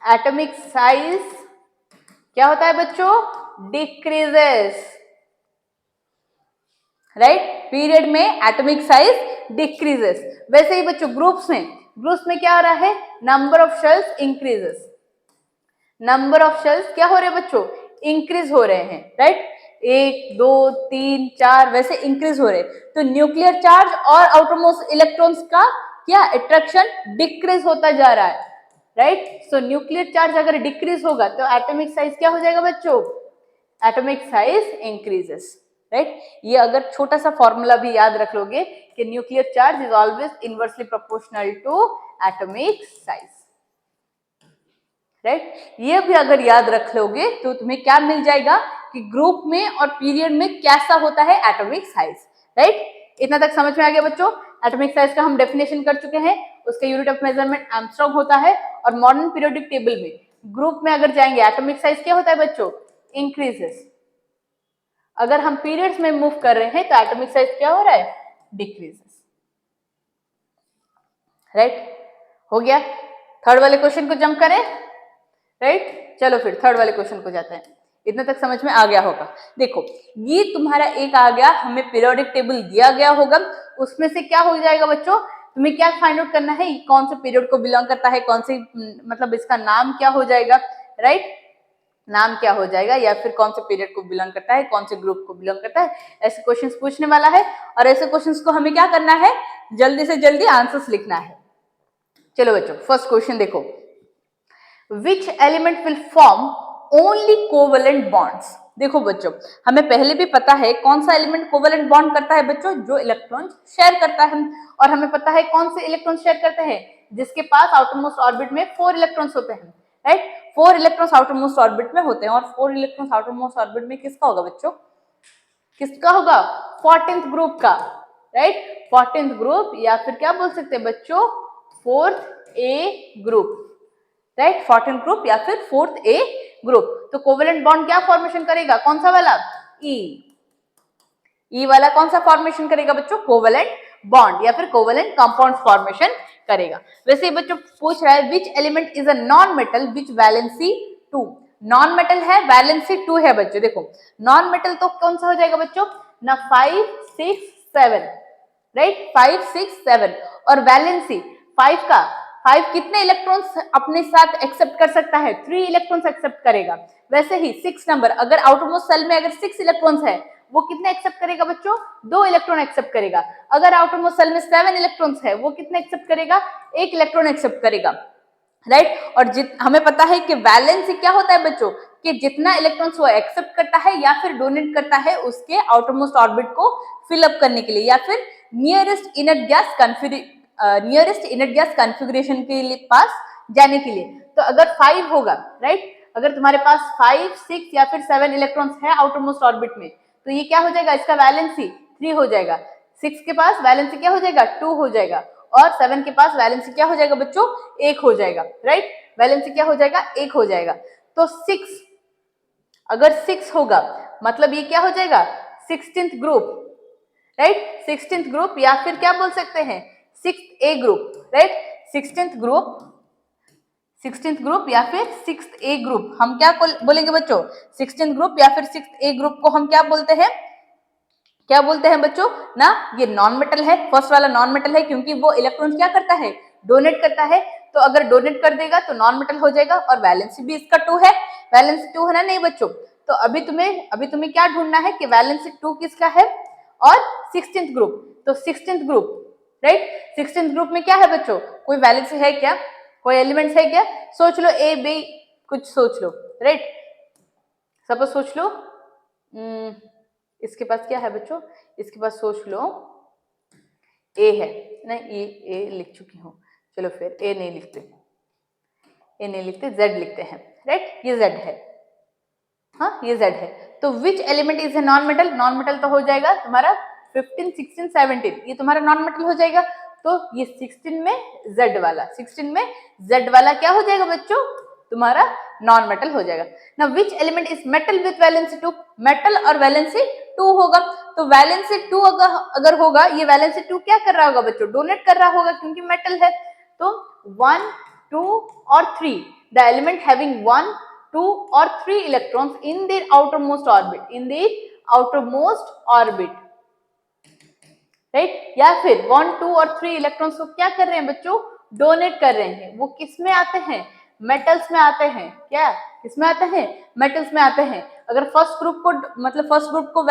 एटॉमिक साइज क्या होता है बच्चों, डिक्रीजेस, राइट। पीरियड में एटॉमिक साइज डिक्रीजेस। वैसे ही बच्चों ग्रुप्स में क्या हो रहा है, number of shells increases, number of shells क्या हो रहे हैं बच्चों, इंक्रीज हो रहे हैं, राइट। 1 2 3 4 वैसे इंक्रीज हो रहे। तो न्यूक्लियर चार्ज और आउटरमोस्ट इलेक्ट्रॉन्स का क्या अट्रैक्शन डिक्रीज होता जा रहा है, राइट। सो न्यूक्लियर चार्ज अगर डिक्रीज होगा तो एटॉमिक साइज क्या हो जाएगा बच्चों, एटॉमिक साइज इंक्रीजेस, राइट। ये अगर छोटा सा फॉर्मूला भी याद रख लोगे कि nuclear charge is always inversely proportional to atomic size, right. ये भी अगर याद रख लोगे तो तुम्हें क्या मिल जाएगा कि ग्रुप में और पीरियड में कैसा होता है एटॉमिक साइज, राइट। इतना तक समझ में आ गया बच्चों। एटॉमिक साइज का हम डेफिनेशन कर चुके हैं, उसका यूनिट ऑफ मेजरमेंट एंगस्ट्रॉम होता है। और मॉडर्न पीरियोडिक टेबल में ग्रुप में अगर जाएंगे, एटॉमिक साइज क्या होता है बच्चों, इंक्रीजेस। अगर हम पीरियड्स में मूव कर रहे हैं तो एटॉमिक साइज क्या हो रहा है, डिक्रीजेस। राइट, हो गया। थर्ड वाले क्वेश्चन को जंप करें। राइट, चलो फिर थर्ड वाले क्वेश्चन को जाते हैं। इतना तक समझ में आ गया होगा। देखो, ये तुम्हारा एक आ गया, हमें पीरियोडिक टेबल दिया गया होगा, उसमें से क्या हो जाएगा बच्चों, तुम्हें क्या फाइंड आउट करना है, कौन से पीरियड को बिलोंग करता है, कौन से मतलब इसका नाम क्या हो जाएगा। राइट, नाम क्या हो जाएगा, या फिर कौन से पीरियड को बिलोंग करता है, कौन से ग्रुप को बिलोंग करता है, ऐसे क्वेश्चंस पूछने वाला है। और ऐसे क्वेश्चंस को हमें क्या करना है, जल्दी से जल्दी आंसर्स लिखना है। चलो बच्चों, फर्स्ट क्वेश्चन देखो, which element will form only covalent bonds. देखो बच्चों, हमें पहले भी पता है कौन सा एलिमेंट कोवेलेंट बॉन्ड करता है बच्चों, जो इलेक्ट्रॉन शेयर करता है। और हमें पता है कौन से इलेक्ट्रॉन शेयर करते हैं, जिसके पास आउटरमोस्ट ऑर्बिट में 4 इलेक्ट्रॉन्स होते हैं। राइट, 4 इलेक्ट्रॉन्स आउटरमोस्ट ऑर्बिट में होते हैं। और 4 इलेक्ट्रॉन्स आउटरमोस्ट ऑर्बिट में किसका होगा बच्चों, किसका होगा, 14th ग्रुप का। राइट, 14th ग्रुप, या फिर क्या बोल सकते हैं बच्चों, 4th ए ग्रुप। राइट, 14th ग्रुप या फिर 4th ए ग्रुप। तो कोवेलेंट बॉन्ड क्या फॉर्मेशन करेगा, कौन सा वाला, ई वाला कौन सा फॉर्मेशन करेगा बच्चों, कोवेलेंट बॉन्ड या फिर कोवेलेंट कंपाउंड फॉर्मेशन करेगा। वैसे ही बच्चों पूछ रहा है, which element is a non metal which valency 2। Non metal है, वैलेंसी 2 है बच्चों। देखो, नॉन मेटल तो कौन सा हो जाएगा बच्चों, ना 5 6 7। राइट, 5 6 7। और वैलेंसी 5 का, 5 कितने इलेक्ट्रॉन्स अपने साथ एक्सेप्ट कर सकता है, 3 इलेक्ट्रॉन्स एक्सेप्ट करेगा। वैसे ही 6 नंबर, अगर आउटरमोस्ट सेल में अगर 6 इलेक्ट्रॉन्स है, वो कितने एक्सेप्ट करेगा बच्चों, 2 इलेक्ट्रॉन एक्सेप्ट करेगा। अगर आउटरमोस्ट सेल में 7 इलेक्ट्रॉन्स है, वो कितने एक्सेप्ट करेगा, 1 इलेक्ट्रॉन एक्सेप्ट करेगा। राइट, और हमें पता है कि वैलेंसी क्या होता है बच्चों, कि जितना इलेक्ट्रॉन्स वो एक्सेप्ट करता है या फिर डोनेट करता है उसके आउटरमोस्ट ऑर्बिट को फिलअप करने के लिए, या फिर नियरेस्ट इनर गैस कॉन्फ़िगरेशन के लिए पास जाने के लिए। तो अगर 5 होगा, राइट, अगर तुम्हारे पास 5 6 या फिर 7 इलेक्ट्रॉन्स है आउटरमोस्ट ऑर्बिट में, तो ये क्या हो जाएगा, इसका वैलेंसी 3 हो जाएगा। 6 के पास वैलेंसी क्या हो जाएगा, 2 हो जाएगा। और 7 के पास वैलेंसी क्या हो जाएगा बच्चों, 1 हो जाएगा। राइट, वैलेंसी क्या हो जाएगा, 1 हो जाएगा। तो 6, अगर 6 होगा मतलब ये क्या हो जाएगा, 16th group. Right, 16th group या फिर क्या बोल सकते हैं, 6th ए ग्रुप। राइट, 16th ग्रुप या फिर 6th ए ग्रुप। हम क्या बोलेंगे बच्चों, 16th ग्रुप या फिर 6th ए ग्रुप को हम क्या बोलते हैं, क्या बोलते हैं बच्चों ना, ये नॉन मेटल है। फर्स्ट वाला नॉन मेटल है क्योंकि वो इलेक्ट्रॉन क्या करता है, डोनेट करता है। तो अगर डोनेट कर देगा तो नॉन मेटल हो जाएगा। और वैलेंसी भी इसका 2 है, वैलेंसी 2 है ना, नहीं बच्चों। तो अभी तुम्हें क्या ढूंढना है कि वैलेंसी 2 किसका है, और 16th ग्रुप। तो 16th group, right, 16th group में क्या है बच्चों, कोई वैलेंसी है क्या, कोई एलिमेंट्स है क्या, सोच लो, ए बी कुछ सोच लो। राइट, सपोज सोच लो, इसके पास क्या है बच्चों, इसके पास सोच लो ए है, नहीं ए लिख चुकी हूँ, चलो फिर ए नहीं लिखते, जेड लिखते हैं। राइट, ये जेड है, हाँ ये जेड है। तो which element is a non metal, non metal तो हो जाएगा तुम्हारा 15 16 17, ये तुम्हारा नॉन मेटल हो जाएगा। तो ये 16 में जेड वाला, 16 में जेड वाला क्या हो जाएगा बच्चों, तुम्हारा नॉन मेटल हो जाएगा ना। Which element is metal with valency 2, metal और वैलेंसी 2 होगा। तो वैलेंसी 2 अगर होगा, ये वैलेंसी 2 क्या कर रहा होगा बच्चों, डोनेट कर रहा होगा क्योंकि मेटल है। तो 1 2 और 3, the element having 1 2 or 3 electrons in their outermost orbit, right, या फिर 1 2 और 3 इलेक्ट्रॉन्स को क्या कर रहे हैं बच्चों, डोनेट कर रहे हैं। वो किस में आते हैं, मेटल्स में आते हैं। क्या किसमें आते हैं, मेटल्स में आते हैं। अगर फर्स्ट ग्रुप को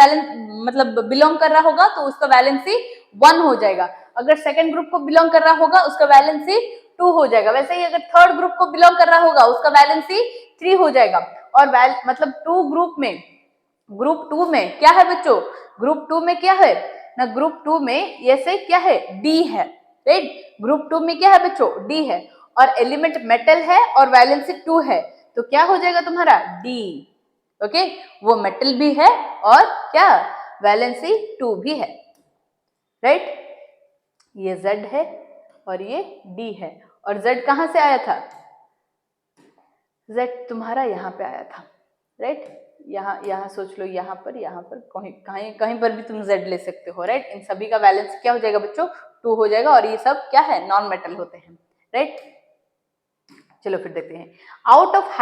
बिलोंग कर रहा होगा तो उसका वैलेंसी 1 हो जाएगा। अगर सेकंड ग्रुप को बिलोंग कर रहा होगा उसका वैलेंसी 2 हो जाएगा। वैसे ही अगर थर्ड ग्रुप को बिलोंग कर रहा होगा उसका वैलेंसी 3 हो जाएगा। और ग्रुप 2 में क्या है बच्चों, ग्रुप 2 में क्या है ना, ग्रुप 2 में ये से क्या है, डी है। राइट, ग्रुप 2 में क्या है बच्चों, डी है। और एलिमेंट मेटल है और वैलेंसी 2 है, तो क्या हो जाएगा तुम्हारा, डी। ओके, वो मेटल भी है और क्या, वैलेंसी 2 भी है। राइट, ये Z है और ये D है, और Z कहाँ से आया था? Z तुम्हारा यहाँ पे आया था, राइट? यहाँ सोच लो, यहाँ पर कहीं पर भी तुम Z ले सकते हो, राइट? इन सभी का बैलेंस क्या हो जाएगा बच्चों? 2 हो जाएगा, और ये सब क्या है? नॉन मेटल होते हैं, राइट? चलो फिर देखते हैं। Out of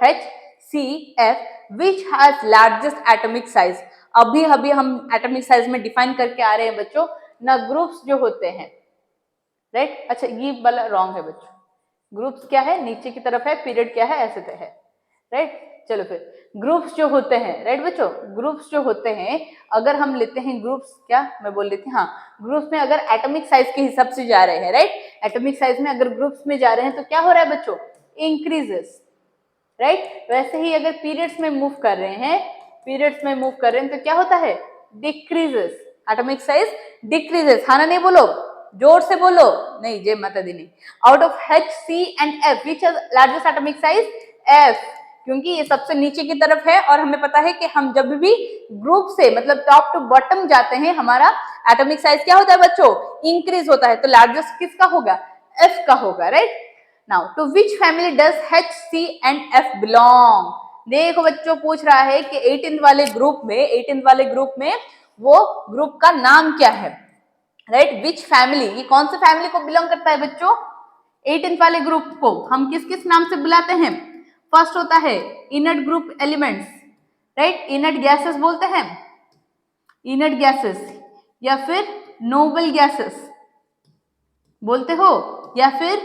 HCF which has largest atomic size। अभी हम एटॉमिक साइज में डिफाइन करके आ रहे हैं बच्चों ना, ग्रुप्स जो होते हैं, राइट? अच्छा, ये वाला रॉन्ग है बच्चों। ग्रुप्स क्या है? नीचे की तरफ है, पीरियड क्या है? ऐसे तो है, राइट? चलो फिर ग्रुप्स जो होते हैं, राइट बच्चों? ग्रुप्स जो होते हैं, अगर हम लेते हैं ग्रुप्स, क्या मैं बोल रही थी, हाँ, ग्रुप्स में अगर एटॉमिक साइज के हिसाब से जा रहे हैं, राइट? एटॉमिक साइज में अगर ग्रुप्स में जा रहे हैं तो क्या हो रहा है बच्चों? Increases, right? वैसे ही अगर पीरियड्स में मूव कर रहे हैं तो क्या होता है? Decreases, atomic size decreases. हाँ ना, नहीं बोलो, जोर से बोलो, नहीं, जय माता दी नहीं। Out of HCF which has largest atomic size? F, क्योंकि ये सबसे नीचे की तरफ है, और हमें पता है कि हम जब भी ग्रुप से मतलब टॉप टू बॉटम जाते हैं, हमारा एटॉमिक साइज क्या होता है बच्चों? इंक्रीज होता है। तो लार्जेस्ट किसका होगा? F का होगा, right? Now to which family does HCF belong? देखो बच्चों, पूछ रहा है कि 18th वाले ग्रुप में वो ग्रुप का नाम क्या है, राइट? विच फैमिली, ये कौन से फैमिली को बिलोंग करता है बच्चों? 18th वाले ग्रुप को हम किस किस नाम से बुलाते हैं? फर्स्ट होता है inert group elements, right? Inert gases बोलते हैं, इनर्ट गैसेस, या फिर नोबल गैसेस बोलते हो, या फिर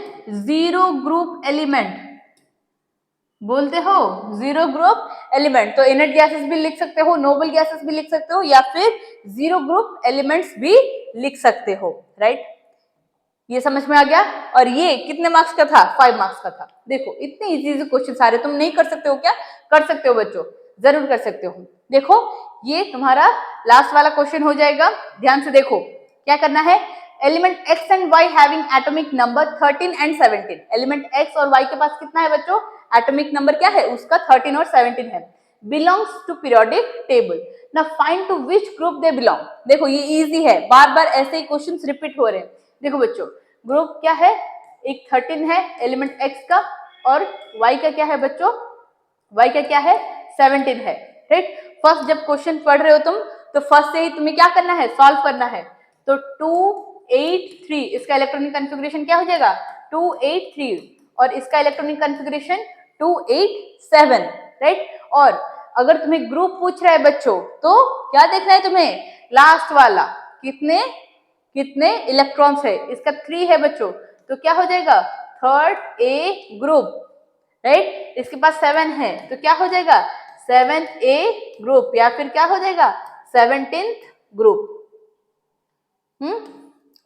जीरो ग्रुप एलिमेंट बोलते हो, जीरो ग्रुप एलिमेंट। तो इनर्ट गैसेस भी लिख सकते हो, नोबल गैसेस भी लिख सकते हो, या फिर जीरो ग्रुप एलिमेंट्स भी लिख सकते हो, राइट? ये समझ में आ गया? और ये कितने मार्क्स का था? 5 मार्क्स का था। देखो, इतने इजी क्वेश्चन सारे तुम नहीं कर सकते हो क्या? कर सकते हो बच्चों, जरूर कर सकते हो। देखो, ये तुम्हारा लास्ट वाला क्वेश्चन हो जाएगा, ध्यान से देखो क्या करना है। Element X and Y having atomic number 13 and 17। Element X और Y के पास कितना है बच्चों? एटॉमिक नंबर क्या है उसका? 13 और 17 है। Belongs to periodic table. Now find to which group they belong. देखो, ये इजी है, बार बार ऐसे ही क्वेश्चंस रिपीट हो रहे हैं। देखो बच्चों, ग्रुप क्या है? एक 13 है एलिमेंट X का, और Y का क्या है बच्चों? Y का क्या है? 17 है, राइट? फर्स्ट जब क्वेश्चन पढ़ रहे हो तुम, तो फर्स्ट से ही तुम्हें क्या करना है? सॉल्व करना है। तो 283, इसका इलेक्ट्रॉनिक कॉन्फ़िगरेशन क्या हो जाएगा? 283, और इसका इलेक्ट्रॉनिक कॉन्फ़िगरेशन 287, राइट? और अगर तुम्हें ग्रुप पूछ रहा है बच्चों, तो क्या देखना है तुम्हें? लास्ट वाला, कितने कितने इलेक्ट्रॉन्स है? इसका 3 है बच्चों, तो क्या हो जाएगा? Third A group, right? इसके पास 7 है, तो क्या हो जाएगा? 7th ए ग्रुप, या फिर क्या हो जाएगा? 17th group.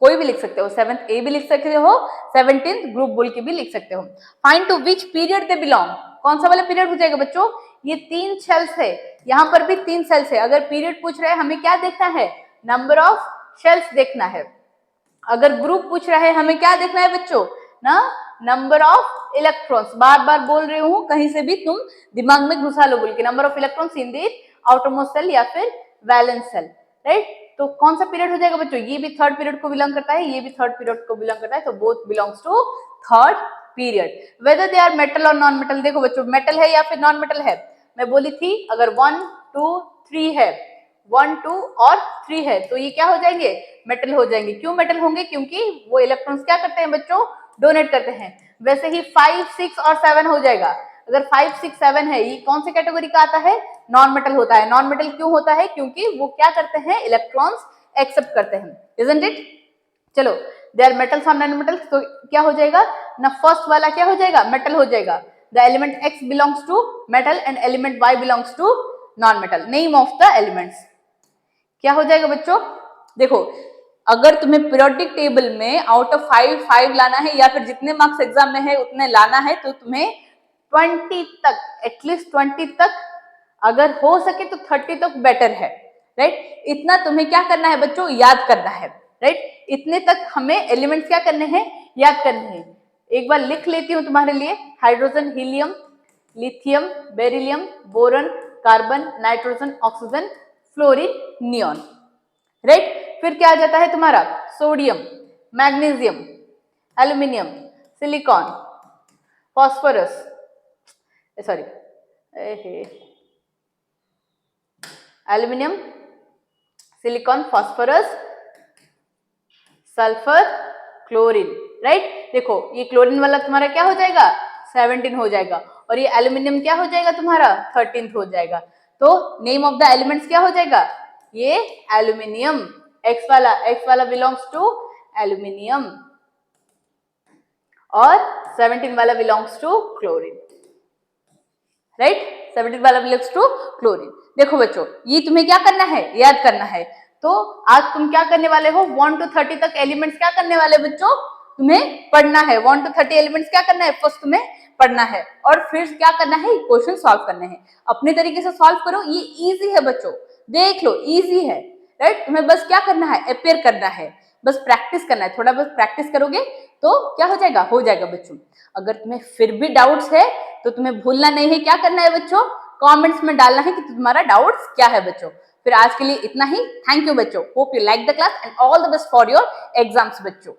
कोई भी लिख सकते हो, 7th ए भी लिख सकते हो, 17th ग्रुप बोल के भी लिख सकते हो। Find to which period they belong. कौन सा वाला पीरियड हो जाएगा बच्चों? ये 3 शेल्स है, यहाँ पर भी 3 शेल्स है। अगर पीरियड पूछ रहे हैं, हमें क्या देखना है? नंबर ऑफ शेल्स देखना है। अगर ग्रुप पूछ रहा है, हमें क्या देखना है बच्चों? ना, नंबर ऑफ इलेक्ट्रॉन्स। बार बार बोल रही हूँ, कहीं से भी तुम दिमाग में घुसा लो बोल के, number of electrons in the outermost shell या फिर वैलेंस सेल, राइट? तो कौन सा पीरियड हो जाएगा बच्चों? ये भी थर्ड पीरियड को बिलोंग करता है, ये भी थर्ड पीरियड को बिलोंग करता है, तो both belongs to third period. Whether they are metal और नॉन मेटल। देखो बच्चों, मेटल है या फिर नॉन मेटल है, मैं बोली थी अगर 1 2 3 है, 1 2 और 3 है, तो ये क्या हो जाएंगे? मेटल हो जाएंगे। क्यों मेटल होंगे? क्योंकि वो इलेक्ट्रॉन्स क्या करते हैं बच्चों? डोनेट करते हैं। वैसे ही 5 6 और 7 हो जाएगा। अगर 5 6 7 है, ये कौन से कैटेगरी का आता है? नॉन मेटल होता है। नॉन मेटल क्यों होता है? क्योंकि वो क्या करते हैं? इलेक्ट्रॉन्स एक्सेप्ट करते हैं, इजंट इट? चलो, दे आर मेटल्स और नॉन मेटल्स, तो क्या हो जाएगा ना? फर्स्ट वाला क्या हो जाएगा? मेटल हो जाएगा। The element X belongs to metal and element Y belongs to non metal. Name of the elements क्या हो जाएगा बच्चों? देखो, अगर तुम्हें पीरियोडिक टेबल में आउट ऑफ 5 लाना है, या फिर जितने मार्क्स एग्जाम में है उतने लाना है, तो तुम्हें 20 तक, एटलीस्ट 20 तक, अगर हो सके तो 30 तक बेटर है, राइट? इतना तुम्हें क्या करना है बच्चों? याद करना है, राइट? इतने तक हमें एलिमेंट्स क्या करने हैं? याद करने हैं। एक बार लिख लेती हूँ तुम्हारे लिए। Hydrogen, helium, lithium, beryllium, boron, carbon, nitrogen, oxygen, fluorine, neon. Right. फिर क्या आ जाता है तुम्हारा sodium, magnesium, aluminium, silicon, phosphorus, sorry aluminium, silicon, phosphorus, sulphur, chlorine, right. देखो ये क्लोरीन वाला तुम्हारा क्या हो जाएगा 17 हो जाएगा, और ये एल्यूमिनियम क्या हो जाएगा तुम्हारा 13 हो जाएगा। तो नेम ऑफ द एलिमेंट्स क्या हो जाएगा, ये एल्यूमिनियम, एक्स वाला बिलोंग्स टू एल्यूमिनियम और 17 वाला बिलोंग्स टू क्लोरीन, राइट। 17 वाला बिलोंग्स टू क्लोरीन। देखो बच्चों ये तुम्हें क्या करना है, याद करना है। तो आज तुम क्या करने वाले हो 1 to 30 तक एलिमेंट्स क्या करने वाले बच्चों, तुम्हें पढ़ना है। 1 to 30 एलिमेंट्स क्या करना है, फर्स्ट तुम्हें पढ़ना है, और फिर क्या करना है, क्वेश्चन सॉल्व करने हैं। अपने तरीके से सॉल्व करो, ये इजी है बच्चों, देख लो इजी है, राइट। तुम्हें बस क्या करना है, अपेयर करना है, बस प्रैक्टिस करना है, थोड़ा बस प्रैक्टिस करोगे तो क्या हो जाएगा बच्चों। अगर तुम्हें फिर भी डाउट्स है तो तुम्हें भूलना नहीं है, क्या करना है बच्चों, कमेंट्स में डालना है कि तुम्हारा डाउट्स क्या है बच्चों। फिर आज के लिए इतना ही, थैंक यू बच्चों, hope you like the class and all the best for your exams बच्चों।